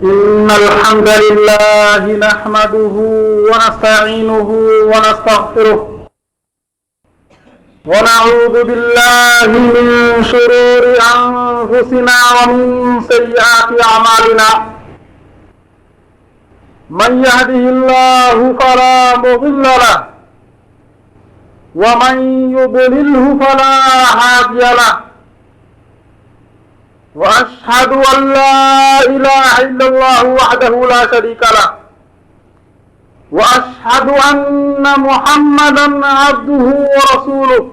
إن الحمد لله نحمده ونستعينه ونستغفره ونعوذ بالله من شرور أنفسنا ومن سيئات أعمالنا. من يهده الله فلا مضل له ومن يضلله فلا هادي له. وأشهد أن لا إله إلا الله وحده لا شريك له وأشهد أن محمدا عبده ورسوله.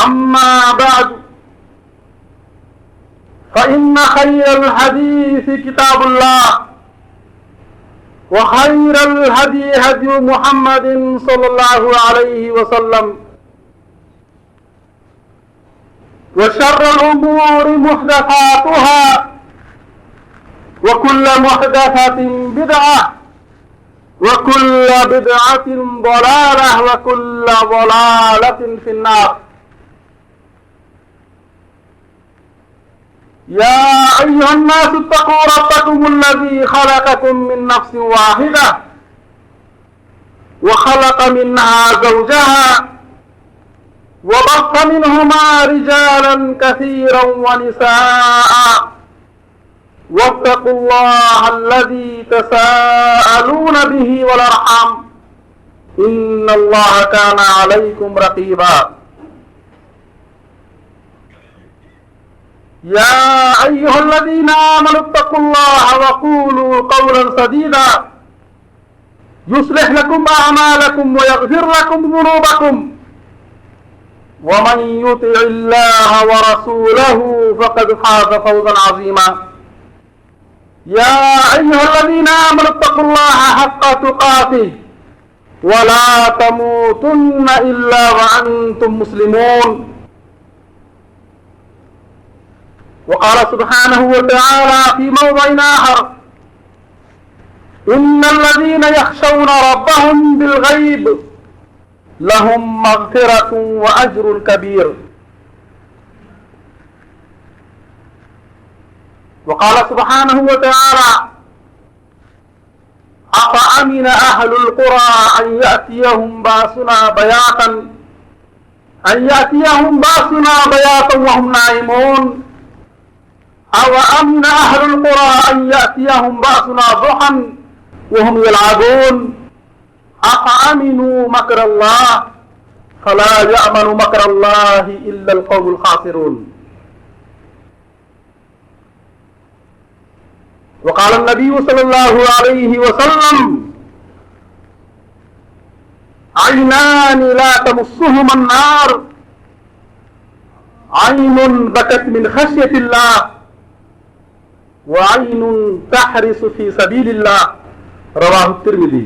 أما بعد فإن خير الحديث كتاب الله وخير الهدي هدي محمد صلى الله عليه وسلم وشر الأمور محدثاتها وكل محدثة بدعة وكل بدعة ضلالة وكل ضلالة في النار. يا أيها الناس اتقوا ربكم الذي خلقكم من نفس واحدة وخلق منها زوجها وبث منهما رجالا كثيرا ونساء واتقوا الله الذي تساءلون به والأرحام إن الله كان عليكم رقيبا. يا أيها الذين آمنوا اتقوا الله وقولوا قولا سديدا يصلح لكم أعمالكم ويغفر لكم ذنوبكم ومن يطع الله ورسوله فقد فاز فوزا عظيما. يا أيها الذين آمنوا اتقوا الله حق تقاته ولا تموتن إلا وأنتم مسلمون. وقال سبحانه وتعالى في موضع آخر إن الذين يخشون ربهم بالغيب لهم مغفرة وأجر كبير. وقال سبحانه وتعالى أفأمن أهل القرى أن يأتيهم باسنا بياتا وهم نائمون أو أمن أهل القرى أن يأتيهم باسنا ضحى وهم يلعبون أفأمنوا مكر الله فلا يأمن مكر الله إلا القوم الخاسرون. وقال النبي صلى الله عليه وسلم عينان لا تمسهما النار عين بكت من خشية الله وعين تحرس في سبيل الله رواه الترمذي.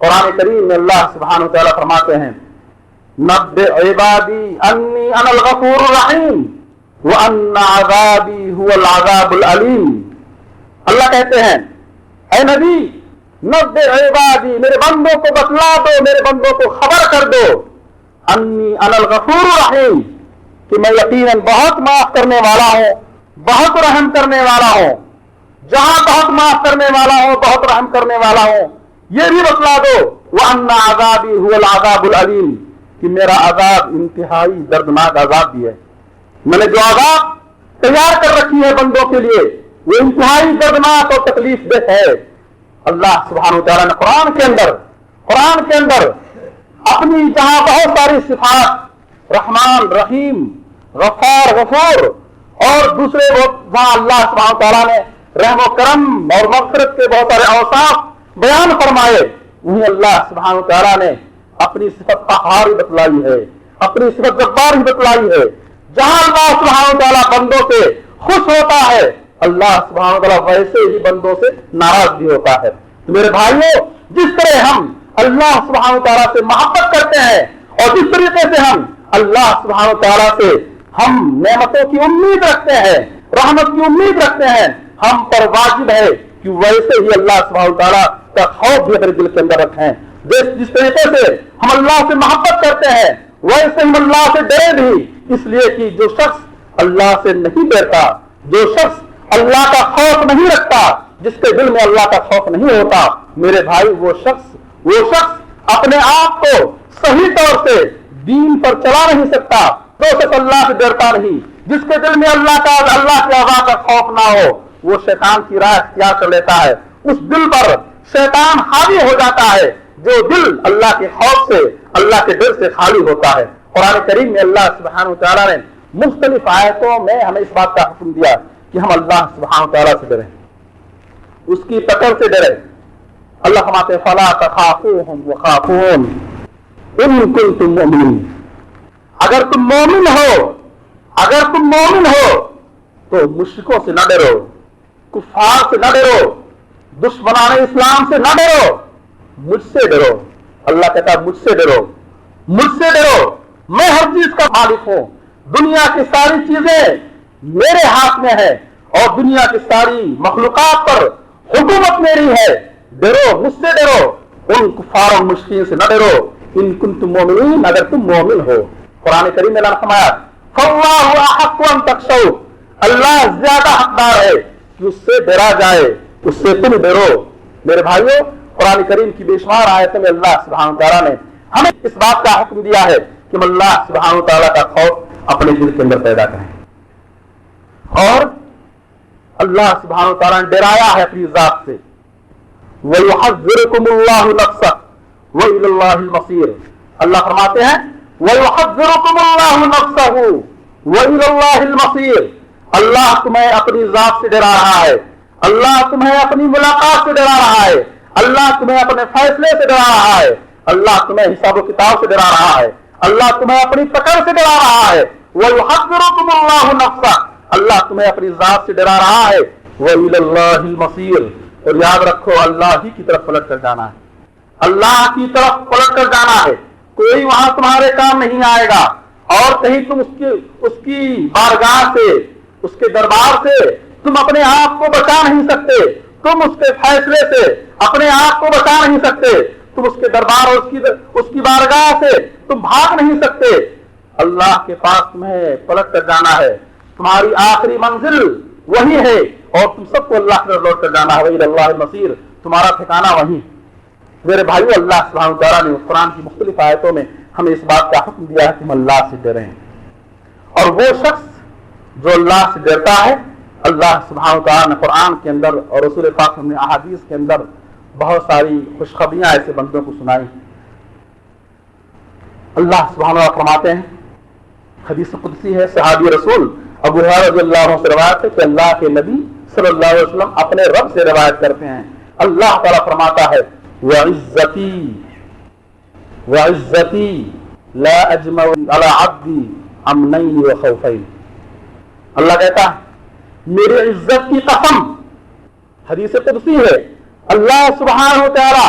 قرآن کریم میں اللہ سبحانہ و تعالیٰ فرماتے ہیں نبئ عبادی انی انا الغفور الرحیم وان عذابی هو العذاب العلیم۔ اللہ کہتے ہیں اے نبی نبئ عبادی، میرے بندوں کو بتلا دو، میرے بندوں کو خبر کر دو، انی انا الغفور الرحیم، کہ میں یقیناً بہت معاف کرنے والا ہوں، بہت رحم کرنے والا ہوں۔ جہاں بہت معاف کرنے والا ہوں، بہت رحم کرنے والا ہوں، یہ بھی بتلا دو وَأَنَّ عَذَابِي هُوَ الْعَذَابُ الْعَلِيمُ، کہ میرا عذاب انتہائی دردناک عذاب بھی ہے۔ میں نے جو عذاب تیار کر رکھی ہے بندوں کے لیے وہ انتہائی دردناک اور تکلیف دہ ہے۔ اللہ سبحانہ وتعالیٰ نے قرآن کے اندر اپنی جہاں بہت ساری صفات رحمان، رحیم، غفار، غفور اور دوسرے وہاں اللہ سبحانہ وتعالیٰ نے رحم و کرم اور مغفرت کے بہت سارے اوصاف بیان فرمائے، وہیں اللہ سبحانہ وتعالیٰ نے اپنی صفت قہار ہی بتلائی ہے، اپنی صفت جبار ہی بتلائی ہے۔ جہاں اللہ سبحانہ وتعالیٰ بندوں سے خوش ہوتا ہے اللہ سبحانہ وتعالیٰ ویسے ہی بندوں سے ناراض بھی ہوتا ہے۔ تو میرے بھائیوں، جس طرح ہم اللہ سبحانہ وتعالیٰ سے محبت کرتے ہیں اور جس طریقے سے ہم اللہ سبحانہ وتعالیٰ سے ہم نعمتوں کی امید رکھتے ہیں، رحمت کی امید رکھتے ہیں، ہم پر واجب ہے کہ ویسے ہی اللہ سبحانہ وتعالیٰ کا خوف بھی اپنے دل کے اندر رکھیں۔ جس طریقے سے ہم اللہ سے محبت کرتے ہیں ویسے ہم اللہ سے ڈرے بھی، اس لیے کہ جو شخص اللہ سے نہیں ڈرتا، جو شخص اللہ کا خوف نہیں رکھتا، جس کے دل میں اللہ کا خوف نہیں ہوتا، میرے بھائی وہ شخص اپنے آپ کو صحیح طور سے دین پر چلا نہیں سکتا۔ جو شخص اللہ سے ڈرتا نہیں، جس کے دل میں اللہ کے عذاب کا خوف نہ ہو، وہ شیطان کی راہ اختیار کر لیتا ہے، اس دل پر شیطان حاوی ہو جاتا ہے۔ جو دل اللہ کے خوف سے، اللہ کے ڈر سے خالی ہوتا ہے۔ قرآن کریم میں اللہ سبحانہ وتعالیٰ نے مختلف آیتوں میں ہمیں اس بات کا حکم دیا کہ ہم اللہ سبحانہ وتعالیٰ سے ڈریں، اس کی پکڑ سے ڈریں۔ اللہ فرماتے ہیں فَلَا تَخَافُوهُمْ وَخَافُونِ إِن كُنتُم مُؤْمِنِينَ، اگر تم مومن ہو تو مشرکوں سے نہ ڈرو، کفار سے نہ ڈرو، دشمنان اسلام سے نہ ڈرو، مجھ سے ڈرو۔ اللہ کہتا ہے مجھ سے ڈرو، میں ہر چیز کا مالک ہوں، دنیا کی ساری چیزیں میرے ہاتھ میں ہے اور دنیا کی ساری مخلوقات پر حکومت میری ہے، ڈرو مجھ سے، ڈرو ان کفار اور مشرکین سے نہ ڈرو، ان کنتم مومنین، اگر تم مومن ہو۔ قرآن کریم میں اللہ فرمایا فَاللَّهُ أَحَقُّ أَن تَخْشَوْا، اللہ زیادہ حقدار ہے کہ اس سے ڈرا جائے، اس سے تم ڈرو۔ میرے بھائیوں، قرآن کریم کی بے شمار آیتوں میں اللہ سبحانہ وتعالیٰ نے ہمیں اس بات کا حکم دیا ہے کہ ہم اللہ سبحانہ وتعالیٰ کا خوف اپنے دل کے اندر پیدا کریں، اور اللہ سبحانہ وتعالیٰ نے ڈرایا ہے اپنی ذات سے، وَيُحَذِّرُكُمُ اللَّهُ نَفْسَهُ وَإِلَى اللَّهِ الْمَصِيرُ، اللہ فرماتے ہیں وَيُحَذِّرُكُمُ اللَّهُ نَفْسَهُ وَإِلَى اللَّهِ الْمَصِيرُ، اللہ تمہیں اپنی ذات سے ڈرا رہا ہے، اللہ تمہیں اپنی ملاقات سے ڈرا رہا ہے، اللہ تمہیں اپنے فیصلے سے ڈرا رہا ہے، اللہ تمہیں حساب و کتاب سے ڈرا رہا ہے، اللہ تمہیں اپنی پکڑ سے ڈرا رہا ہے۔ وَيُحَذِّرُكُمُ اللَّهُ نَفْسَهُ، اللہ تمہیں اپنی ذات سے ڈرا رہا ہے۔ وَإِلَى اللَّهِ الْمَصِيرُ، اور یاد رکھو اللہ ہی کی طرف پلٹ کر جانا ہے، اللہ کی طرف پلٹ کر جانا ہے، کوئی وہاں تمہارے کام نہیں آئے گا، اور کہیں تم اس کی بارگاہ سے، اس کے دربار سے تم اپنے آپ کو بچا نہیں سکتے، تم اس کے فیصلے سے اپنے آپ کو بچا نہیں سکتے، تم اس کے دربار اور اس کی بارگاہ سے تم بھاگ نہیں سکتے۔ اللہ کے پاس تمہیں پلٹ کر جانا ہے، تمہاری آخری منزل وہی ہے، اور تم سب کو اللہ کی طرف لوٹ کر جانا ہے۔ وَإِلَى اللَّهِ الْمَصِيرُ، تمہارا ٹھکانہ وہیں۔ میرے بھائیو، اللہ سبحانہ وتعالیٰ نے قرآن کی مختلف آیتوں میں ہمیں اس بات کا حکم دیا ہے کہ ہم اللہ سے ڈریں، اور وہ شخص جو اللہ سے ڈرتا ہے، اللہ سبحانہ وتعالیٰ نے قرآن کے اندر اور رسول پاک نے احادیث کے اندر بہت ساری خوشخبریاں ایسے بندوں کو سنائی۔ اللہ سبحانہ وتعالیٰ فرماتے ہیں، حدیث قدسی ہے، صحابی رسول ابو ہریرہ رضی اللہ عنہ سے روایت ہے کہ اللہ کے نبی صلی اللہ علیہ وسلم اپنے رب سے روایت کرتے ہیں، اللہ تعالیٰ فرماتا ہے وعزتی لا اجمع علی عبدی امنین و خوفین، اللہ کہتا ہے میری عزت کی قسم، حدیث قدسی ہے، اللہ سبحانہ وتعالی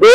2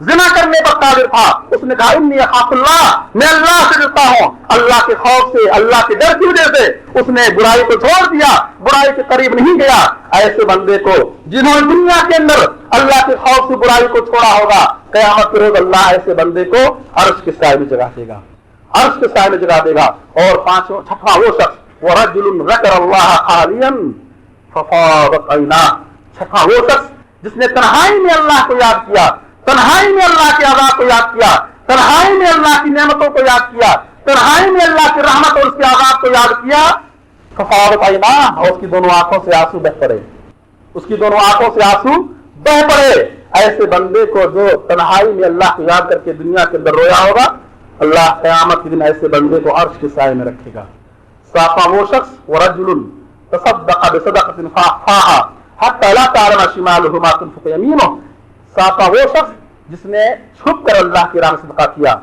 زنا کرنے پر قادر تھا, اس نے کہا انی اخاف اللہ, میں اللہ سے ڈرتا ہوں. اللہ کے خوف سے, اللہ کے ڈر کی وجہ سے اس نے برائی کو چھوڑ دیا, برائی کے قریب نہیں گیا. ایسے بندے کو جنہوں نے دنیا کے اندر اللہ کے خوف سے برائی کو چھوڑا ہوگا, قیامت کے روز اللہ ایسے بندے کو عرش کے سائے میں جگہ دے گا, عرش کے سائے میں جگہ دے گا. اور چھٹا وہ شخص وَرَجُلٌ ذَكَرَ اللَّهَ خَالِيًا فَفَاضَتْ عَيْنَاهُ, چھٹا وہ شخص جس نے تنہائی میں اللہ کو یاد کیا, تنہائی میں اللہ کے عذاب کو یاد کیا, تنہائی میں اللہ کی نعمتوں کو یاد کیا, تنہائی میں اللہ کی رحمت اور اس کے عذاب کو یاد کیا. فَفَاضَتْ عَيْنَاهُ, اور اس کی دونوں آنکھوں سے آنسو بہ پڑے, اس کی دونوں آنکھوں سے آنسو بہ پڑے. ایسے بندے کو جو تنہائی میں اللہ کو یاد کر کے دنیا کے اندر رویا ہوگا, اللہ قیامت کے دن ایسے بندے کو عرش کے سائے میں رکھے گا. صافا وہ شخص وَرَجُلٌ تَصَدَّقَ بِصَدَقَةٍ فَأَخْفَاهَا حَتَّى لَا تَعْلَمَ شِمَالُهُ مَا تُنْفِقُ يَمِينُهُ, صافا وہ شخص جس نے چھپ کر اللہ کی راہ میں صدقہ کیا,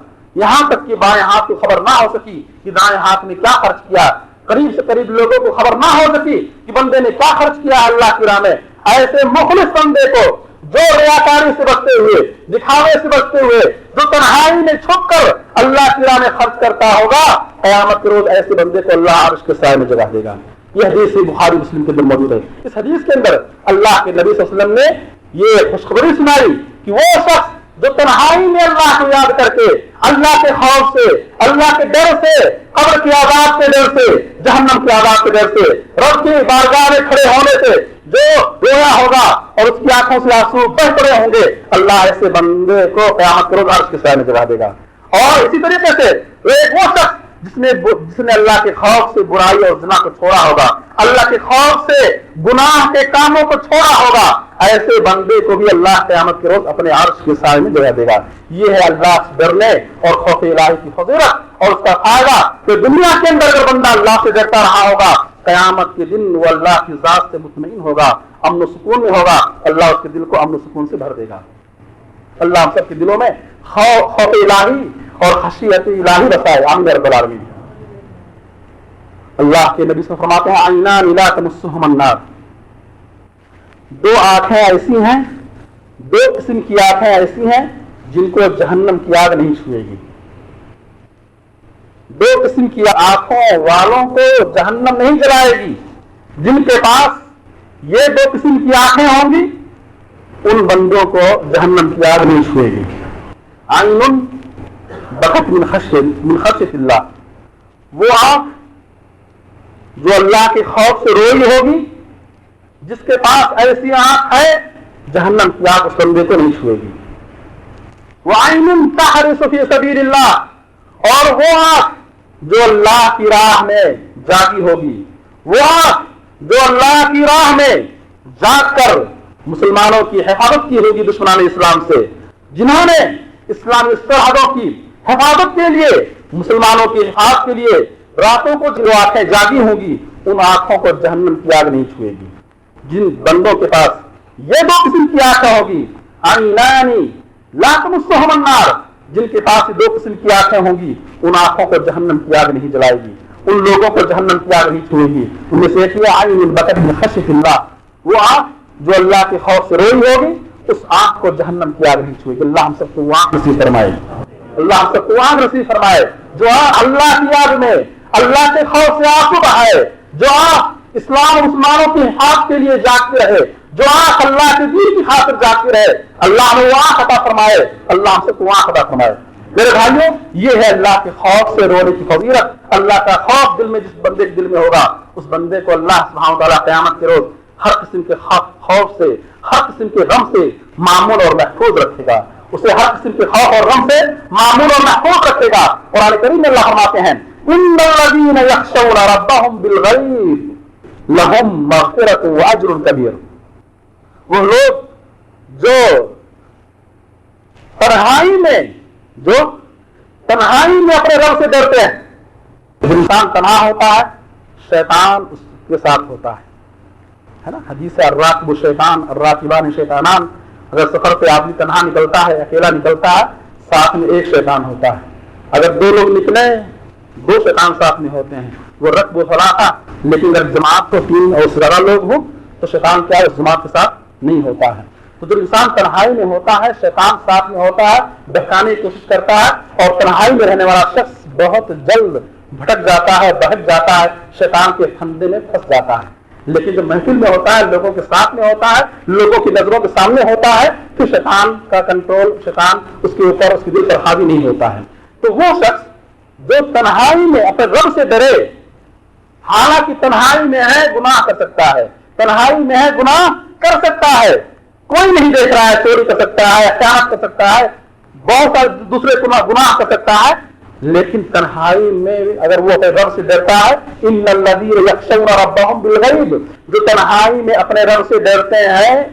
یہاں تک کہ بائیں ہاتھ کو خبر نہ ہو سکی کہ دائیں ہاتھ نے کیا خرچ کیا, قریب سے قریب لوگوں کو خبر نہ ہو سکی کہ بندے نے کیا خرچ کیا اللہ کی راہ میں. ایسے مخلص بندے کو جو ریاکاری سے بچتے ہوئے, دکھاوے سے بچتے ہوئے, جو تنہائی میں چھپ کر اللہ کی راہ میں خرچ کرتا ہوگا, قیامت کے روز ایسے بندے کو اللہ عرش کے سائے میں جگہ دے گا. یہ حدیث بخاری مسلم کے اندر موجود ہے. اس حدیث کے اندر اللہ کے نبی صلی اللہ علیہ وسلم نے یہ خوشخبری سنائی کہ وہ شخص جو تنہائی میں اللہ کو یاد کر کے, اللہ کے خوف سے, اللہ کے ڈر سے, قبر کے عذاب کے ڈر سے, جہنم کے عذاب کے ڈر سے, رب کی بارگاہ میں کھڑے ہونے سے جو رویا ہوگا اور اس کی آنکھوں سے آنسو بہ پڑے ہوں گے, اللہ ایسے بندے کو قیامت کے روز عرش کے سائے میں جگہ دے گا. اور اسی طریقے سے ایک وہ شخص جس نے اللہ کے خوف سے برائی اور زنا کو چھوڑا ہوگا, اللہ کے خوف سے گناہ کے کاموں کو چھوڑا ہوگا, ایسے بندے کو بھی اللہ قیامت کے روز اپنے عرش کے سائے میں جگہ دے گا. یہ ہے اللہ سے ڈرنے اور خوف الہی کی فضیلت اور اس کا فائدہ کہ دنیا کے اندر اگر بندہ اللہ سے ڈرتا رہا ہوگا, قیامت کے دن وہ اللہ کی ذات سے مطمئن ہوگا, امن و سکون میں ہوگا, اللہ اس کے دل کو امن و سکون سے بھر دے گا. اللہ ہم سب کے دلوں میں خوف الہی اور خشیت الہی بسائے, آمین رب العالمین. اللہ کے نبی صلی اللہ علیہ وسلم فرماتے ہیں عینان لا تمسہما النار, دو آنکھیں ایسی ہیں, دو قسم کی آنکھیں ایسی ہیں جن کو جہنم کی آگ نہیں چھوئے گی. دو قسم کی آنکھوں والوں کو جہنم نہیں جلائے گی. جن کے پاس یہ دو قسم کی آنکھیں ہوں گی ان بندوں کو جہنم کی آگ نہیں چھوئے گی. عین بکت من خشیت اللہ, وہ آنکھ جو اللہ کے خوف سے روئی ہوگی, جس کے پاس ایسی آنکھ ہے جہنم کی آگ اس بندے کو نہیں چھوئے گی. وعین تحرس فی سبیل اللہ, اور وہ آنکھ جو اللہ کی راہ میں جاگی ہوگی, وہ آنکھ جو اللہ کی راہ میں جاگ کر مسلمانوں کی حفاظت کی ہوگی دشمنان اسلام سے, جنہوں نے اسلامی سرحدوں کی حفاظت کے لیے, مسلمانوں کی حفاظت کے لیے راتوں کو جو آنکھیں جاگی ہوں گی, ان آنکھوں کو جہنم کی آگ نہیں چھوئے گی. جن بندوں کے پاس یہ دو قسم کی آنکھیں ہوگی, عینانی لا تمسہما النار, جن کے پاس دو قسم کی آنکھیں ہوں گی, ان آنکھوں کو جہنم کی آگ نہیں جلائے گی, ان لوگوں کو جہنم کی آگ نہیں چھوئے گی. ان میں سے ایک ہے عین بکت من خشیت اللہ, وہ آنکھ جو اللہ کے خوف سے روئی ہوگی, اس آنکھ کو جہنم کی آگ نہیں چھوئے گی. اللہ ہم سب کو آنکھ نصیب فرمائے, اللہ ہم سب کو آنکھ نصیب فرمائے جو اللہ کی آگ میں اللہ کے خوف سے آنسو بہائے, جو آنکھ اسلام اور مسلمانوں کی حفاظت کے لیے جاگتے رہے, جو آنکھ اللہ کے دین کی خاطر جاگتے رہے. اللہ ہمیں وہ آنکھ عطا فرمائے, اللہ ہم سب کو آنکھ عطا فرمائے. میرے بھائیوں, یہ ہے اللہ کے خوف سے رونے کی فضیلت. اللہ کا خوف دل میں جس بندے کے دل میں ہوگا, اس بندے کو اللہ سبحانہ و تعالیٰ قیامت کے روز ہر قسم کے خوف سے, ہر قسم کے غم سے معمول اور محفوظ رکھے گا. اسے ہر قسم کے خوف اور غم سے معمول اور محفوظ رکھے گا. قرآن کریم میں اللہ فرماتے ہیں ان الذین یخشون ربهم بالغیب لہم مغفرۃ واجر کبیر, وہ لوگ جو تنہائی میں اپنے رب سے ڈرتے ہیں. جب انسان تنہا ہوتا ہے, شیطان اس کے ساتھ ہوتا ہے نا. حدیث ہے الراکب الشیطان الراکبان شیطانان, اگر سفر پہ آدمی تنہا نکلتا ہے, اکیلا نکلتا ہے, ساتھ میں ایک شیطان ہوتا ہے. اگر دو لوگ نکلے, دو شیطان ساتھ میں ہوتے ہیں, وہ رکب و ثلاثہ. لیکن اگر جماعت تو 3 اور زیادہ لوگ ہوں تو شیطان کیا ہے, اس جماعت کے ساتھ نہیں ہوتا ہے. تو جو انسان تنہائی میں ہوتا ہے شیطان ساتھ میں ہوتا ہے, بہکانے کی کوشش کرتا ہے, اور تنہائی میں رہنے والا شخص بہت جلد بھٹک جاتا ہے, بہک جاتا ہے, شیطان کے پھندے میں پھنس جاتا ہے. لیکن جب محفل میں ہوتا ہے, لوگوں کے ساتھ میں ہوتا ہے, لوگوں کی نظروں کے سامنے ہوتا ہے, پھر شیطان کا کنٹرول, شیطان اس کے اوپر, اس کے دل پر حاوی نہیں ہوتا ہے. تو وہ شخص جو تنہائی میں اپنے رب سے ڈرے, حالانکہ تنہائی میں ہے گناہ کر سکتا ہے, تنہائی میں ہے گناہ کر سکتا ہے, کوئی نہیں دیکھ رہا ہے, چوری کر سکتا ہے, خیانت کر سکتا ہے, بہت سارے دوسرے گناہ کر سکتا ہے, لیکن تنہائی میں اگر وہ اپنے رب سے ڈرتا ہے, ان الذین یخشون ربهم بالغیب, جو تنہائی میں اپنے رب سے ڈرتے ہیں,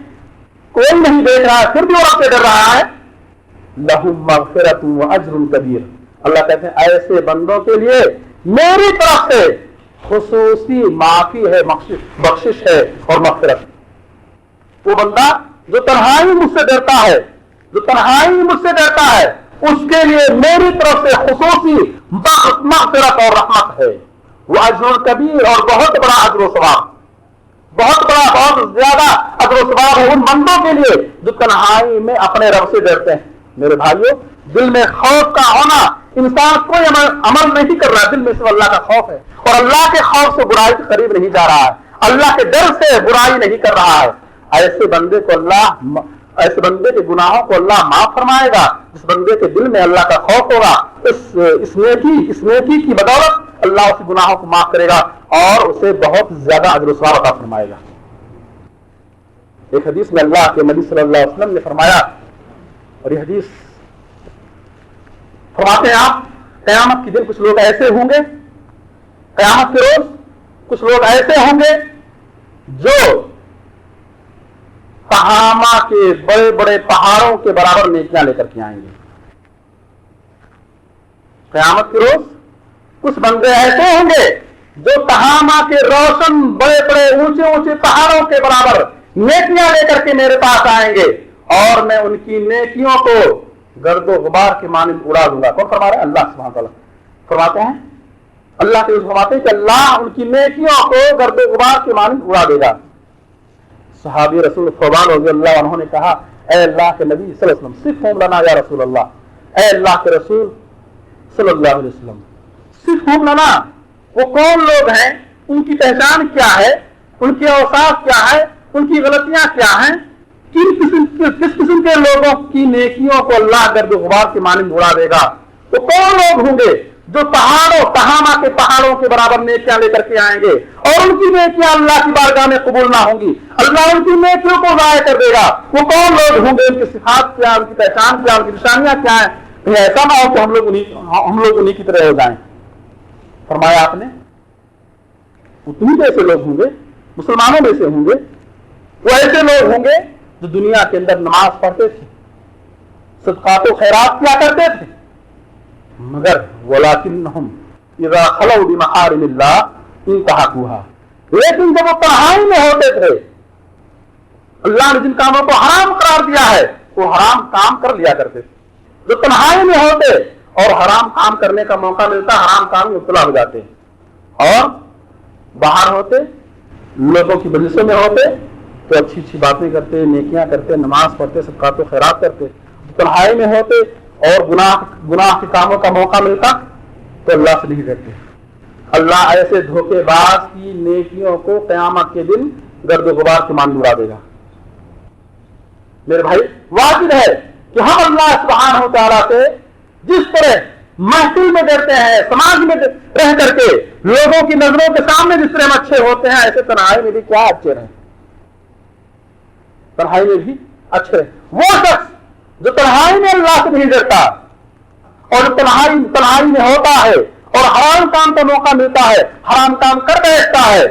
کوئی نہیں دیکھ رہا ہے پھر بھی وہ رب سے ڈر رہا ہے, لہم مغفرۃ واجر کبیر. اللہ کہتے ہیں ایسے بندوں کے لیے میری طرف سے خصوصی معافی ہے, بخشش ہے اور مغفرت. وہ بندہ جو تنہائی مجھ سے ڈرتا ہے, جو تنہائی مجھ سے ڈرتا ہے, اس کے لیے میری طرف سے خصوصی مغفرت اور رحمت ہے. وہ اجر کبیر, اور بہت بڑا اجر و ثواب, بہت بڑا, بہت زیادہ اجر و ثواب ہے ان بندوں کے لیے جو تنہائی میں اپنے رب سے ڈرتے ہیں. میرے بھائیوں, دل میں خوف کا ہونا, انسان کوئی عمل نہیں کر رہا, دل میں صرف اللہ کا خوف ہے, اور اللہ کے خوف سے برائی کے قریب نہیں جا رہا ہے, اللہ کے ڈر سے برائی نہیں کر رہا ہے. ایسے بندے کو اللہ, ایسے بندے کے گناہوں کو اللہ معاف فرمائے گا. جس بندے کے دل میں اللہ کا خوف ہوگا, اس نیکی کی بدولت اللہ اس گناہوں کو معاف کرے گا اور اسے بہت زیادہ اجر و ثواب عطا فرمائے گا. ایک حدیث میں اللہ کے نبی صلی اللہ علیہ وسلم نے فرمایا, اور یہ حدیث فرماتے ہیں آپ, قیامت کے دن کچھ لوگ ایسے ہوں گے, قیامت کے روز کچھ لوگ ایسے ہوں گے جو تہامہ کے بڑے بڑے پہاڑوں کے برابر نیکیاں لے کر کے آئیں گے. قیامت کے روز کچھ بندے ایسے ہوں گے جو تہامہ کے روشن بڑے بڑے اونچے اونچے پہاڑوں کے برابر نیکیاں لے کر کے میرے پاس آئیں گے, اور میں ان کی نیکیوں کو گرد و غبار کے مانند اڑا دوں گا. کون فرما رہا ہے؟ اللہ سبحانہ تعالیٰ فرماتے ہیں. اللہ کے فرماتے ہیں کہ اللہ ان کی نیکیوں کو گرد و غبار کے مانند اڑا دے گا. صحابی رسول ثوبان رضی اللہ عنہ نے کہا, اے اللہ کے نبی صلی اللہ علیہ وسلم, صفہم لنا یا رسول اللہ, اے اللہ کے رسول صلی اللہ علیہ وسلم, صفہم لنا, وہ کون لوگ ہیں, ان کی پہچان کیا ہے, ان کے اوصاف کیا ہے, ان کی غلطیاں کیا ہیں, کس قسم کے لوگوں کی نیکیوں کو اللہ گرد و غبار کے مانند اڑا دے گا. وہ کون لوگ ہوں گے جو تہامہ کے پہاڑوں کے برابر نیکیاں لے کر کے آئیں گے, اور ان کی نیکیاں اللہ کی بارگاہ میں قبول نہ ہوں گی, اللہ ان کی نیکیوں کو ضائع کر دے گا. وہ کون لوگ ہوں گے, ان کی صفات کیا, ان کی پہچان کیا, ان کی نشانیاں کیا ہیں. ایسا نہ ہو کہ ہم لوگ انہیں کی طرح ہو جائیں. فرمایا آپ نے, وہ تمہیں جیسے لوگ ہوں گے, مسلمانوں میں سے ہوں گے, وہ ایسے لوگ ہوں گے جو دنیا کے اندر نماز پڑھتے تھے, صدقات و خیرات کیا کرتے تھے, مگر وَلَكِنَّهُمْ إِذَا خَلَوْا بِمَحَارِمِ اللَّهِ انْتَهَكُوهَا, لیکن جب وہ تنہائی میں ہوتے تھے, اللہ نے جن کاموں کو حرام قرار دیا ہے وہ حرام کام کر لیا کرتے تھے. جو تنہائی میں ہوتے اور حرام کام کرنے کا موقع ملتا, حرام کام میں مبتلا ہو جاتے, اور باہر ہوتے, لوگوں کی مجلسوں میں ہوتے تو اچھی اچھی باتیں کرتے, نیکیاں کرتے, نماز پڑھتے, صدقات و خیرات کرتے. تنہائی میں ہوتے اور گناہ کے کاموں کا موقع ملتا تو اللہ سے نہیں ڈرتے. اللہ ایسے دھوکے باز کی نیکیوں کو قیامت کے دن گرد و غبار کے مانند اڑا دے گا. میرے بھائی, واجب ہے کہ ہم اللہ سبحانہ وتعالیٰ سے جس طرح محفل میں ڈرتے ہیں, سماج میں رہ کر کے لوگوں کی نظروں کے سامنے جس طرح ہم اچھے ہوتے ہیں, ایسے تنہائی میں بھی کیا اچھے رہیں, تنہائی میں بھی اچھے رہیں. وہ شخص جو تنہائی میں اللہ سے نہیں ڈرتا اور تنہائی میں ہوتا ہے اور حرام کام کا موقع ملتا ہے, حرام کام کر بیٹھتا ہے,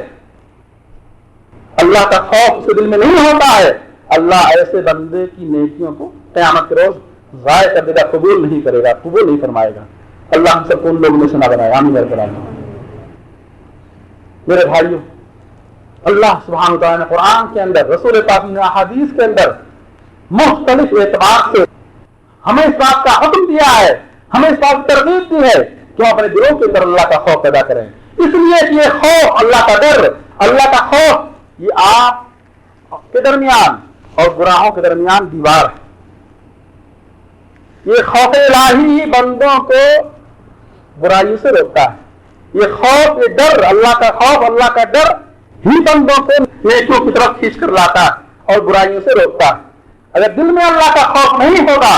اللہ کا خوف اسے دل میں نہیں ہوتا ہے, اللہ ایسے بندے کی نیکیوں کو قیامت کے روز ضائع کر دے گا, قبول نہیں کرے گا, قبول نہیں فرمائے گا. اللہ ہم سب کو ان لوگوں میں سے نہ بنائے, آمین یا رب العالمین. میرے بھائیوں, اللہ سبحانہ وتعالیٰ نے قرآن کے اندر, رسول پاک نے احادیث کے اندر مختلف اعتبار سے ہمیں اس بات کا حکم دیا ہے, ہمیں اس بات کی ترغیب دی ہے کہ ہم اپنے دلوں کے اندر اللہ کا خوف پیدا کریں. اس لیے کہ یہ خوف, اللہ کا ڈر, اللہ کا خوف, یہ آپ کے درمیان اور گناہوں کے درمیان دیوار ہے۔ یہ خوف الہی ہی بندوں کو برائیوں سے روکتا ہے۔ یہ خوف، یہ ڈر، اللہ کا خوف، اللہ کا ڈر ہی بندوں کو نیکیوں کی طرف کھینچ کر لاتا ہے اور برائیوں سے روکتا ہے۔ اگر دل میں اللہ کا خوف نہیں ہوگا،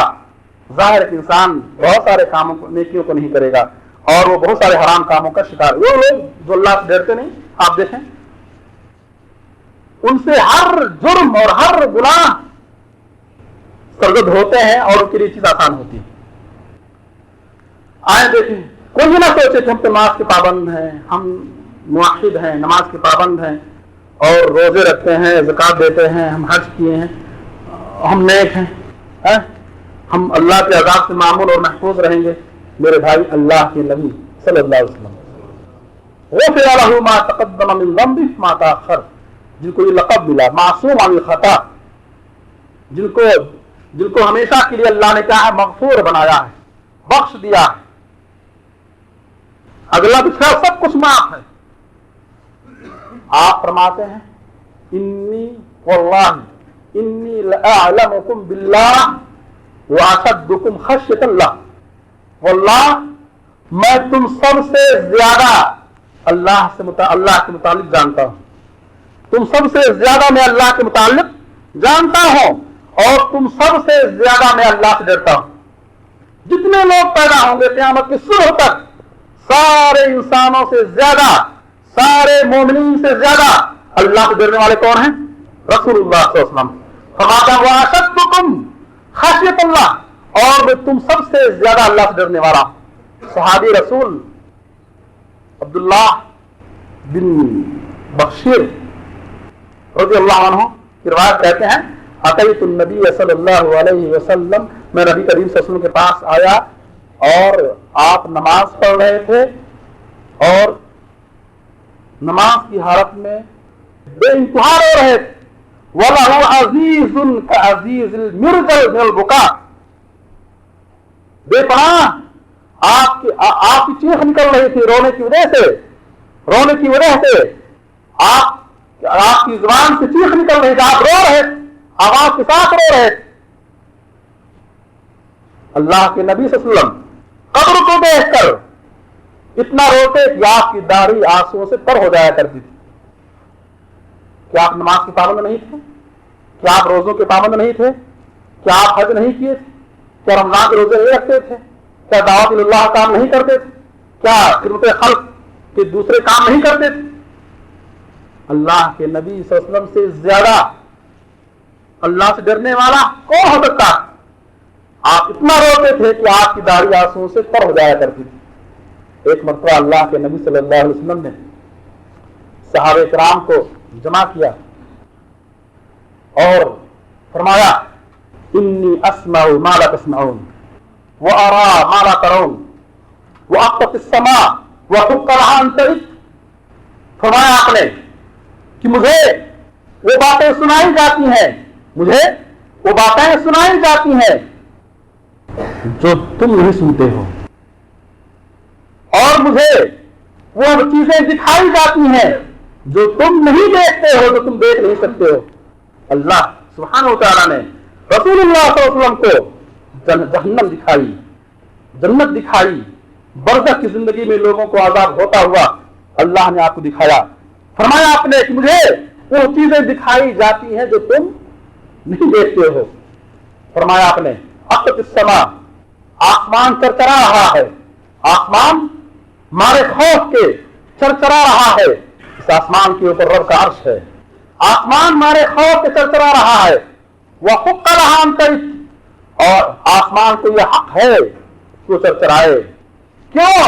ظاہر ہے کہ انسان بہت سارے کاموں کو، نیکیوں کو نہیں کرے گا اور وہ بہت سارے حرام کاموں کا شکار۔ وہ لوگ جو اللہ سے ڈرتے نہیں، آپ دیکھیں ان سے ہر جرم اور ہر گناہ سرزد ہوتے ہیں اور ان کے لیے چیز آسان ہوتی ہے۔ آئے دیکھیں، کوئی بھی نہ سوچے کہ ہم تو نماز کے پابند ہیں، ہم موحد ہیں، نماز کے پابند ہیں اور روزے رکھتے ہیں، زکات دیتے ہیں، ہم حج کیے ہیں، ہم نیک ہیں، ہم اللہ کے عذاب سے معمول اور محفوظ رہیں گے۔ میرے بھائی، اللہ کے نبی صلی اللہ علیہ وسلم غفر لہ ما تقدم من ذنبہ ما تاخر، جن کو یہ لقب ملا معصوم عن الخطا، جن کو ہمیشہ کے لیے اللہ نے کیا ہے مغفور بنایا ہے، بخش دیا ہے، اگلا پچھلا سب کچھ معاف ہے۔ آپ فرماتے ہیں انی واللہ انی لاعلمکم باللہ واشدکم خشیۃ اللہ، واللہ میں تم سب سے زیادہ اللہ کے متعلق جانتا ہوں، تم سب سے زیادہ میں اللہ کے متعلق جانتا ہوں اور تم سب سے زیادہ میں اللہ سے ڈرتا ہوں۔ جتنے لوگ پیدا ہوں گے قیامت کی صبح تک، سارے انسانوں سے زیادہ، سارے مومنین سے زیادہ اللہ سے ڈرنے والے کون ہیں؟ رسول اللہ صلی اللہ علیہ وسلم۔ فرماتا واشدکم خشیۃ اللہ، اور میں تم سب سے زیادہ اللہ سے ڈرنے والا ہوں۔ صحابی رسول عبداللہ بن بشیر رضی اللہ عنہ کی روایت کہتے ہیں اتیت النبی صلی اللہ علیہ وسلم، میں نبی کریم صلی اللہ علیہ وسلم کے پاس آیا اور آپ نماز پڑھ رہے تھے اور نماز کی حالت میں بے انتہا رو رہے تھے۔ وَلَهُ عَزِيزٌ كَعَزِيزِ الْمِرْجَلِ مِنَ الْبُكَاءِ، بے پناہ آپ کی چیخ نکل رہی تھی رونے کی وجہ سے آپ کی زبان سے چیخ نکل رہی تھی، آپ رو رہے تھے، آواز کے ساتھ رو رہے تھے۔ اللہ کے نبی صلی اللہ علیہ وسلم قبر کو دیکھ کر اتنا روتے کہ آپ کی داڑھی آنسوؤں سے تر ہو جایا کرتی تھی۔ کیا آپ نماز کے پابند نہیں تھے؟ کیا آپ روزوں کے پابند نہیں تھے؟ کیا آپ حج نہیں کیے تھے؟ کیا رمضان کے روزے نہیں رکھتے تھے؟ کیا دعوت اللہ کام نہیں کرتے تھے؟ کیا خدمت خلق کے دوسرے کام نہیں کرتے تھے؟ اللہ کے نبی صلی اللہ علیہ وسلم سے زیادہ اللہ سے ڈرنے والا کون ہو سکتا؟ آپ اتنا روتے تھے کہ آپ کی داڑھی آنسوؤں سے تر ہو جایا کرتی تھی۔ ایک مرتبہ اللہ کے نبی صلی اللہ علیہ وسلم نے صحابہ کرام کو جمع کیا اور فرمایا انی اسمع ما لا تسمعون وارى ما لا ترون واقف السماء وحق العنترق، فرمایا آپ نے کہ مجھے وہ باتیں سنائی جاتی ہیں جو تم نہیں سنتے ہو، اور مجھے وہ چیزیں دکھائی جاتی ہیں جو تم نہیں دیکھتے ہو، جو تم دیکھ نہیں سکتے ہو۔ اللہ سبحانہ و تعالیٰ نے رسول اللہ صلی اللہ علیہ وسلم کو جہنم دکھائی، جنت دکھائی، برزخ کی زندگی میں لوگوں کو عذاب ہوتا ہوا اللہ نے آپ کو دکھایا۔ فرمایا آپ نے کہ مجھے وہ چیزیں دکھائی جاتی ہیں جو تم نہیں دیکھتے ہو۔ فرمایا آپ نے اقت السماء، آسمان چرچرا رہا ہے، آسمان مارے خوف کے چرچرا رہا ہے۔ اس آسمان کے اوپر رب کا عرش ہے، آسمان مارے خوف کے چرچرا رہا ہے۔ وحق العنترق، اور آسمان کو یہ حق ہے کہ وہ چرچرائے۔ کیوں؟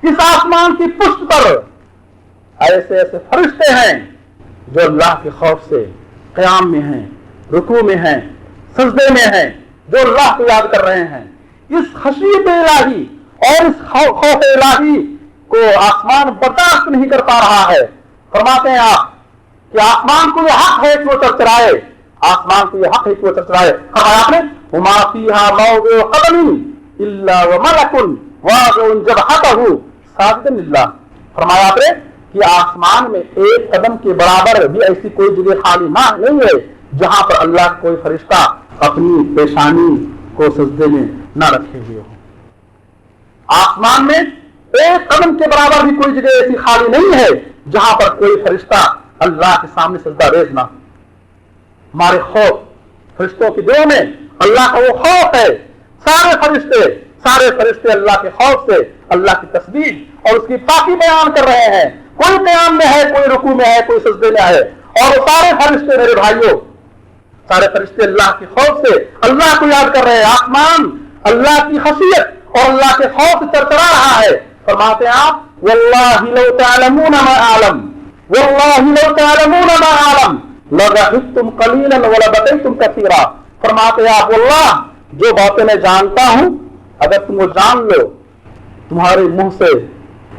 اس آسمان کی پشت پر ایسے ایسے فرشتے ہیں جو اللہ کے خوف سے قیام میں ہیں، رکوع میں ہیں، سجدے میں ہیں، جو اللہ کو یاد کر رہے ہیں۔ اس خشیت الہی اور اس خوف الہی کو آسمان برداشت نہیں کر پا رہا ہے۔ فرماتے ہیں آپ کہ آسمان کو یہ حق ہے کہ وہ چرچرائے، آسمان کو یہ حق ہے کہ وہ چرچرائے۔ فرمایا آپ نے وما فیہا موضع قدم الا وملک واضع جبہتہ ساجدا للہ۔ فرمایا آپ نے کہ آسمان میں ایک قدم کے برابر بھی ایسی کوئی جگہ خالی نہیں ہے جہاں پر اللہ کا کوئی فرشتہ اپنی پیشانی کو سجدے میں نہ رکھے ہوئے ہو. آسمان میں ایک قدم کے برابر بھی کوئی جگہ ایسی خالی نہیں ہے جہاں پر کوئی فرشتہ اللہ کے سامنے سجدہ ریز نہ. ہمارے خوف فرشتوں کے دلوں میں اللہ کا وہ خوف ہے. سارے فرشتے اللہ کے خوف سے اللہ کی تسبیح اور اس کی پاکی بیان کر رہے ہیں. کوئی قیام میں ہے, کوئی رکوع میں ہے, کوئی سجدے میں ہے, اور وہ سارے فرشتے میرے بھائیوں, سارے فرشتے اللہ کے خوف سے اللہ کو یاد کر رہے ہیں. آسمان اللہ کی خشیت اور اللہ کے خوف سے ترترا رہا ہے. فرماتے ہیں آپ واللہ لو تعلمون ما اعلم واللہ لو تعلمون ما اعلم لضحكتم قليلا ولبكيتم كثيرا. فرماتے ہیں آپ واللہ جو باتیں میں جانتا ہوں اگر تم وہ جان لو تمہارے منہ سے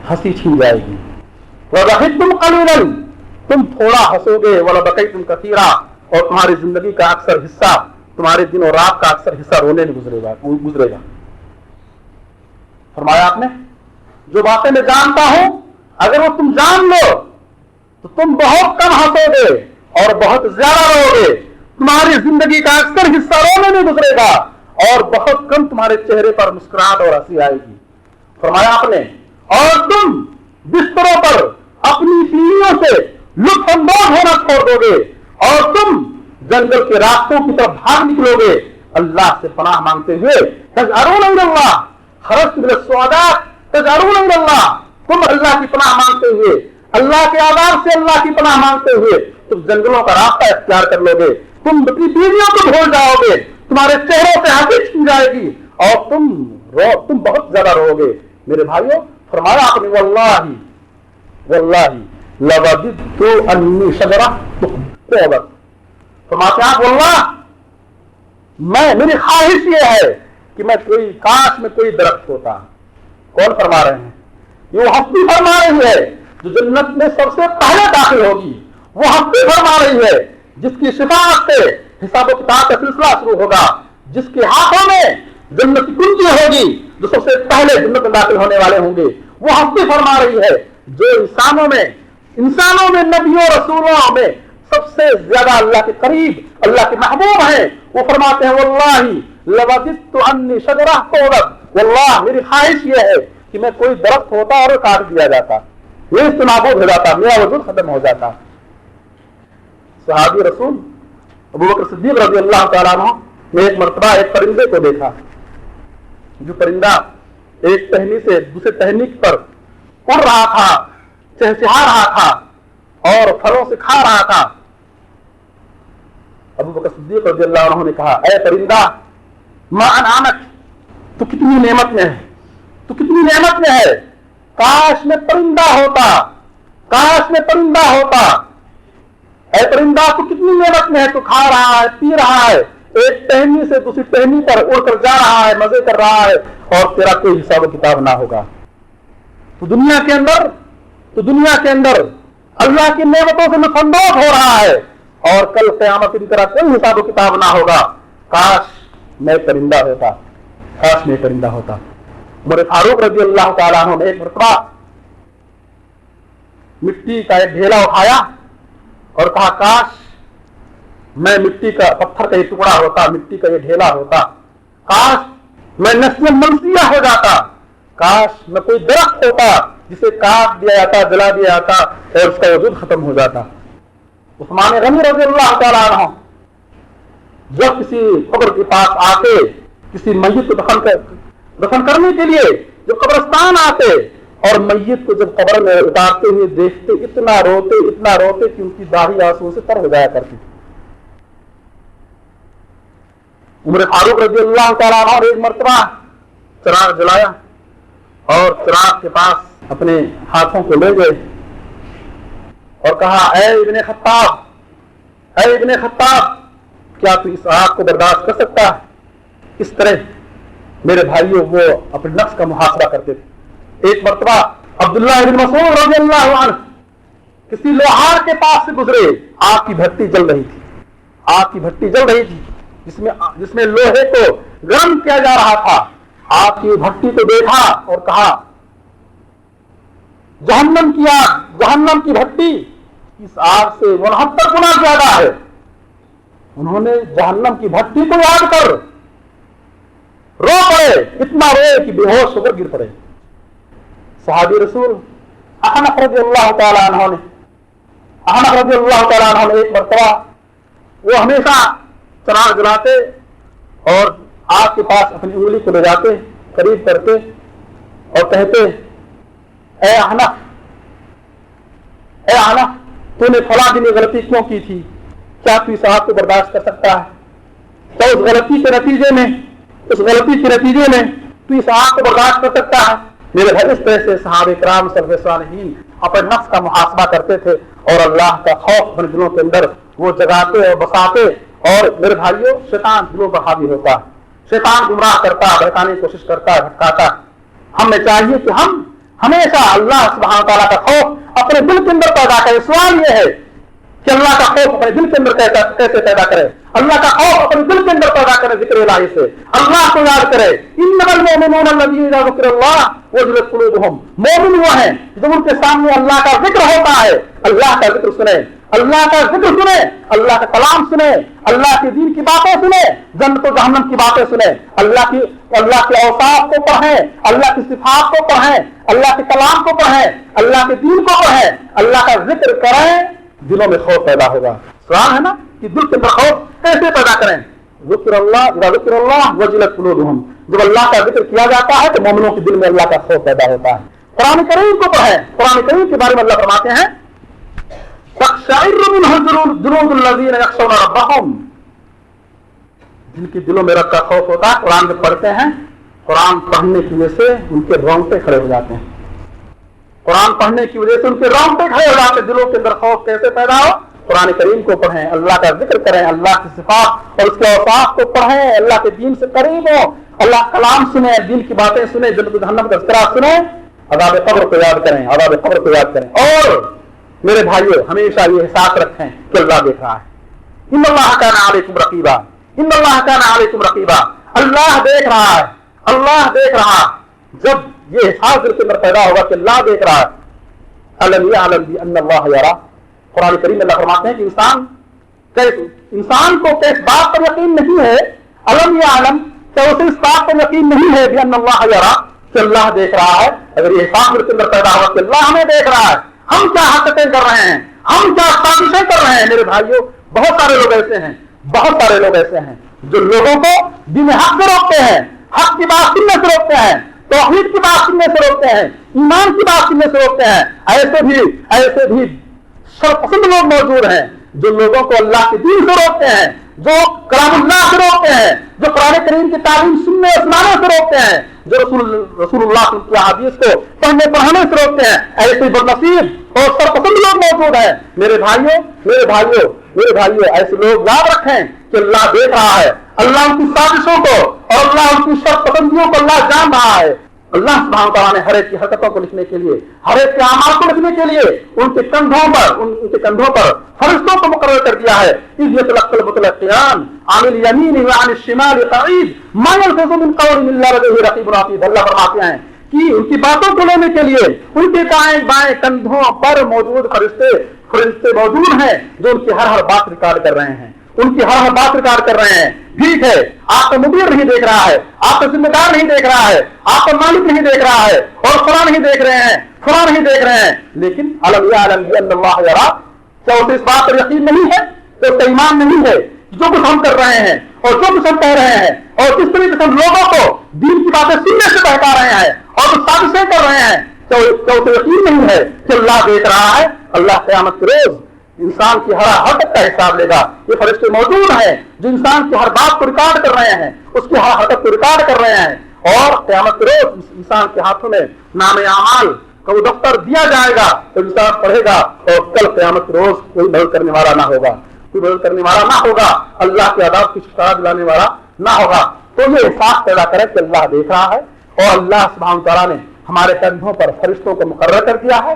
ہنسی چھن جائے گی. وضحكتم قليلا تم تھوڑا ہنسو گے, ولبكيتم كثيرا اور تمہاری زندگی کا اکثر حصہ, تمہارے دن اور رات کا اکثر حصہ رونے میں گزرے گا. فرمایا آپ نے جو باتیں میں جانتا ہوں اگر وہ تم جان لو تو تم بہت کم ہنسو گے اور بہت زیادہ رو گے. تمہاری زندگی کا اکثر حصہ رونے میں گزرے گا اور بہت کم تمہارے چہرے پر مسکراہٹ اور ہنسی آئے گی. فرمایا آپ نے اور تم بستروں پر اپنی بیویوں سے لطف اندوز ہونا چھوڑ دو گے اور تم جنگل کے راستوں کی طرف بھاگ نکلو گے اللہ سے پناہ مانگتے ہوئے. تجأرون الی اللہ خرجت من السعداء تجأرون الی اللہ, تم اللہ کی پناہ مانگتے ہوئے, اللہ کے عذاب سے اللہ کی پناہ مانگتے ہوئے تم جنگلوں کا راستہ اختیار کر لو گے. تم اپنی بیویوں کو بھول جاؤ گے, تمہارے چہروں سے ہنسی چھن جائے گی اور تم بہت زیادہ رو گے. میرے بھائیوں فرمایا آپ نے واللہ لوددت انی شجرہ تخبت. فرماتے ہیں آپ واللہ میری خواہش یہ ہے کہ میں کاش میں کوئی درخت ہوتا. کون فرما رہے ہیں؟ یہ وہ ہستی فرما رہی ہے جو جنت میں سب سے پہلے داخل ہوگی. وہ ہستی فرما رہی ہے جس کی شفاعت سے حساب و کتاب کا سلسلہ شروع ہوگا, جس کے ہاتھوں میں جنت کی کنجی ہوگی, جو سب سے پہلے جنت میں داخل ہونے والے ہوں گے. وہ ہستی فرما رہی ہے جو انسانوں میں نبیوں رسولوں میں سب سے زیادہ اللہ کے قریب, اللہ کے محبوب ہیں. وہ فرماتے ہیں واللہ لوددت انی شجرہ تخبت. واللہ میری خواہش یہ ہے کہ میں کوئی درخت ہوتا اور کاٹ دیا جاتا, یہ اس سے نابود ہو جاتا, میرا وجود ختم ہو جاتا. صحابی رسول ابوبکر صدیق رضی اللہ تعالیٰ عنہ نے ایک مرتبہ ایک پرندے کو دیکھا جو پرندہ ایک ٹہنی سے دوسرے ٹہنی پر اڑ رہا تھا, چہچہا رہا تھا اور پھلوں سے کھا رہا تھا. ابوبکر صدیق رضی اللہ عنہ نے کہا اے پرندہ ما انعمک, تو کتنی نعمت میں ہے, تو کتنی نعمت میں ہے, کاش میں پرندہ ہوتا, کاش میں پرندہ ہوتا. اے پرندہ تو کتنی نعمت میں ہے, تو کھا رہا ہے, پی رہا ہے, ایک ٹہنی سے دوسری ٹہنی پر اڑ کر جا رہا ہے, مزے کر رہا ہے اور تیرا کوئی حساب و کتاب نہ ہوگا. تو دنیا کے اندر اللہ کی نعمتوں سے لطف اندوز ہو رہا ہے اور کل قیامت کی طرح کوئی حساب و کتاب نہ ہوگا. کاش میں پرندہ ہوتا, کاش میں پرندہ ہوتا. عمر فاروق رضی اللہ تعالیٰ عنہ نے ایک مرتبہ مٹی کا ایک ڈھیلا اٹھایا اور کہا کاش میں مٹی کا پتھر کا یہ ٹکڑا ہوتا, مٹی کا یہ ڈھیلا ہوتا, کاش میں نسیم منسیہ ہو جاتا, کاش میں کوئی درخت ہوتا جسے کاٹ دیا جاتا, جلا دیا جاتا اور اس کا وجود ختم ہو جاتا. عثمان غنی رضی اللہ تعالیٰ عنہ جب کسی قبر کے پاس آتے, کسی میت کو دفن کرنے کے لیے جو قبرستان آتے اور میت کو جب قبر میں اتارتے ہوئے دیکھتے اتنا روتے کہ ان کی داڑھی آنسو سے تر ہو جایا کرتی. عمر فاروق رضی اللہ تعالیٰ عنہ نے ایک مرتبہ چراغ جلایا اور چراغ کے پاس اپنے ہاتھوں کو لے گئے اور کہا اے ابن خطاب کیا تو اس آگ کو برداشت کر سکتا ہے؟ اس طرح میرے بھائیوں وہ اپنے نفس کا محاسبہ کرتے تھے. ایک مرتبہ عبداللہ بن مسعود رضی اللہ عنہ کسی لوہار کے پاس سے گزرے, آگ کی بھٹی جل رہی تھی جس میں لوہے کو گرم کیا جا رہا تھا. آگ کی بھٹی کو دیکھا اور کہا جہنم کی بھٹی اس آگ سے 69 گنا زیادہ ہے. انہوں نے جہنم کی بھٹی کو یاد کر رو پڑے، اتنا روئے کہ بے ہوش ہو کر گر پڑے۔ صحابی رسول احنف رضی اللہ تعالیٰ عنہ نے ایک مرتبہ، وہ ہمیشہ چراغ جلاتے اور آگ کے پاس اپنی انگلی کو لے جاتے، قریب کرتے اور کہتے، اے احنف تو نے فلاں دن یہ غلطی کیوں کی تھی؟ کیا تو اس آگ کو برداشت کر سکتا ہے؟ کیا اس غلطی کے نتیجے میں تو اس آگ کو برداشت کر سکتا ہے؟ میرے بھائی، اس طرح سے صحابہ کرام سلف صالحین اپنے نفس کا محاسبہ کرتے تھے اور اللہ کا خوف اپنے دلوں کے اندر وہ جگاتے اور بساتے۔ اور میرے بھائیوں، شیطان دلوں پر حاوی ہوتا ہے، شیطان گمراہ کرتا، بہکانے کی کوشش کرتا، بھٹکاتا۔ ہمیں چاہیے کہ ہم ہمیشہ اللہ سبحانہ تعالیٰ کا خوف اپنے دل کے اندر پیدا کریں۔ سوال یہ ہے کہ اللہ کا خوف اپنے دل کے اندر کیسے پیدا کرے؟ اللہ کا خوف اپنے دل کے اندر پیدا کرے ذکر الہی سے، اللہ کو یاد کرے۔ انما المؤمنون الذین اذا ذکر اللہ وجلت قلوبہم، مومن وہ ہیں جب ان کے سامنے اللہ کا ذکر ہوتا ہے، اللہ کا ذکر سنیں، اللہ کا ذکر سنیں، اللہ کا کلام سنیں، اللہ کے دین کی باتیں سنیں، جنت و جہنم کی باتیں سنیں، اللہ کے اوصاف کو پڑھیں، اللہ کی صفات کو پڑھیں، اللہ کے کلام کو پڑھیں، اللہ کے دین کو پڑھیں، اللہ کا ذکر کریں، دلوں میں خوف پیدا ہوگا۔ سوال ہے نا کہ دل کے اندر خوف کیسے پیدا کریں؟ ذکر اللہ وجلت قلوبہم، جب اللہ کا ذکر کیا جاتا ہے تو مومنوں کے دل میں اللہ کا خوف پیدا ہوتا ہے۔ قرآن کریم کو پڑھیں، قرآن کریم کے بارے میں اللہ فرماتے ہیں تقشعر منہ جلود الذین یخشون ربہم، جن کے دلوں میں رب کا خوف ہوتا ہے، قرآن جب پڑھتے ہیں، قرآن پڑھنے کی وجہ سے ان کے رونگٹے کھڑے ہو جاتے ہیں، قرآن پڑھنے کی وجہ سے ان کے رونگٹے کھڑے ہو جاتے ہیں۔ دلوں کے اندر خوف کیسے پیدا ہو؟ قرآن کریم کو پڑھیں، اللہ کا ذکر کریں، اللہ کی صفات اور اس کے اوصاف کو پڑھیں، اللہ کے دین سے قریب ہو، اللہ کا کلام سنیں، دین کی باتیں سنیں، جنت و جہنم کا تذکرہ سنیں، عذاب قبر کو یاد کریں۔ اور میرے بھائیوں، ہمیشہ یہ احساس رکھیں کہ اللہ دیکھ رہا ہے۔ ان اللہ کان علیکم رقیبا، اللہ دیکھ رہا ہے، اللہ دیکھ رہا۔ جب یہ احساس دل کے اندر پیدا ہوگا کہ اللہ دیکھ رہا ہے، الم یعلم بان اللہ یرا، قرآن کریم میں اللہ فرماتے ہیں کہ انسان کو کس بات پر یقین نہیں ہے، الم یعلم، کہ اسے اس بات پر یقین نہیں ہے بان اللہ یرا، کہ اللہ دیکھ رہا ہے۔ اگر یہ احساس دل کے اندر پیدا ہوگا کہ اللہ ہمیں دیکھ رہا ہے، ہم کیا حرکتیں کر رہے ہیں، ہم کیا سازشیں کر رہے ہیں، میرے بھائیوں بہت سارے لوگ ایسے ہیں جو لوگوں کو دین حق سے روکتے ہیں، حق کی بات سننے سے روکتے ہیں، توحید کی بات سننے سے روکتے ہیں، ایمان کی بات سننے سے روکتے ہیں۔ ایسے بھی شرپسند لوگ موجود ہیں جو لوگوں کو اللہ کے دین سے روکتے ہیں، جو کلام اللہ سے روکتے ہیں، جو قرآن کریم کی تعلیم سننے اور سنانے سے روکتے ہیں، جو رسول اللہ کی حدیث کو پڑھنے پڑھانے سے روکتے ہیں۔ ایسے بدنصیب اور سرپسند لوگ موجود ہیں۔ میرے بھائیوں ایسے لوگ یاد رکھیں کہ اللہ دیکھ رہا ہے، اللہ ان کی سازشوں کو اور اللہ ان کی شرط پسندیوں کو اللہ جان رہا ہے۔ اللہ سبحانہ تعالیٰ نے ہر ایک کی حرکتوں کو لکھنے کے لیے، ہر ایک کے اعمال کو لکھنے کے لیے ان کے کندھوں پر فرشتوں کو مقرر کر دیا ہے۔ اذ يتلقى المتلقيان عن اليمين وعن الشمال قعيد ما يلفظ من قول الا لديه رقيب عتيد۔ اللہ فرماتے ہیں کہ ان کی باتوں کو لینے کے لیے ان کے دائیں بائیں کندھوں پر موجود فرشتے موجود ہیں جو ان کی ہر بات ریکارڈ کر رہے ہیں، ٹھیک ہے، آپ کا مدیر نہیں دیکھ رہا ہے، آپ کا ذمہ دار نہیں دیکھ رہا ہے، آپ کا مالک نہیں دیکھ رہا ہے، اور فلاں نہیں دیکھ رہے ہیں، لیکن الم یعلم بان اللہ یرا، کیا اسے اس بات پر یقین نہیں ہے، تو اس کا ایمان نہیں ہے جو کچھ ہم کر رہے ہیں اور جو کچھ ہم کہہ رہے ہیں اور کس طریقے سے ہم لوگوں کو دین کی باتیں سننے سے بہکا رہے ہیں اور جو سازشیں کر رہے ہیں، کیا اسے یقین نہیں ہے کہ اللہ دیکھ رہا ہے۔ اللہ قیامت کے روز انسان کی ہر حرکت کا حساب لے گا۔ یہ فرشتے موجود ہیں جو انسان کی ہر بات کو ریکارڈ کر رہے ہیں، اس کی ہر حرکت کو ریکارڈ کر رہے ہیں، اور قیامت کے روز انسان کے ہاتھوں میں نام اعمال کا وہ دفتر دیا جائے گا تو انسان پڑھے گا، اور کل قیامت کے روز کوئی مدد کرنے والا نہ ہوگا، اللہ کے عذاب کی شکایت دلانے والا نہ ہوگا۔ تو یہ احساس پیدا کرے کہ اللہ دیکھ رہا ہے، اور اللہ سبحانہ تعالیٰ نے ہمارے کندھوں پر فرشتوں کو مقرر کر دیا ہے،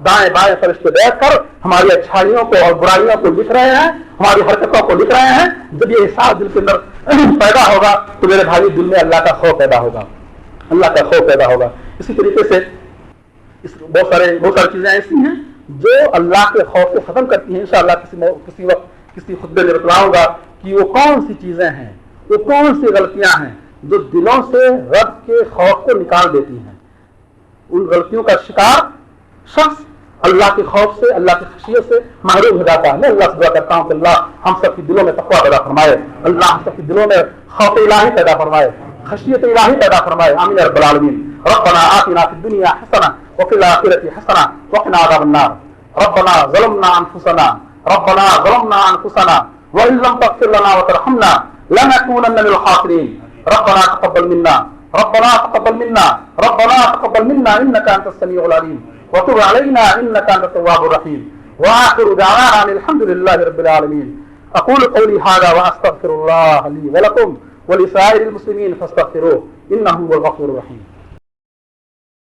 دائیں بائیں فرشتے بیٹھ کر ہماری اچھائیوں کو اور برائیوں کو لکھ رہے ہیں، ہماری حرکتوں کو لکھ رہے ہیں۔ جب یہ احساس دل کے اندر پیدا ہوگا تو میرے بھائی دل میں اللہ کا خوف پیدا ہوگا۔ اسی طریقے سے بہت ساری چیزیں ایسی ہیں جو اللہ کے خوف کو ختم کرتی ہیں۔ انشاءاللہ کسی وقت کسی خطبے میں بتلاؤں گا کہ وہ کون سی چیزیں ہیں، وہ کون سی غلطیاں ہیں جو دلوں سے رب کے خوف کو نکال دیتی ہیں۔ ان غلطیوں کا شکار شخص اللہ کے خوف سے، اللہ کی خشیت سے محروم ہو جاتا ہے۔ میں اللہ سے دعا کرتا ہوں کہ اللہ ہم سب کے دلوں میں تقویٰ پیدا فرمائے، اللہ ہم سب کے دلوں میں خوف الہی پیدا فرمائے، خشیت الہی پیدا فرمائے، آمین یا رب العالمین۔ ربنا آتنا فی الدنیا حسنہ وفی الآخرۃ حسنہ وقنا عذاب النار۔ ربنا ظلمنا انفسنا وإن لم تغفر لنا وترحمنا لنكونن من الخاسرين۔ ربنا تقبل منا إنك أنت السميع العليم وتب علينا إنك أنت التواب الرحيم۔ وآخر دعوانا أن الحمد لله رب العالمين۔ أقول قولي هذا وأستغفر الله لي ولكم ولسائر المسلمين فاستغفروه إنه هو الغفور الرحيم۔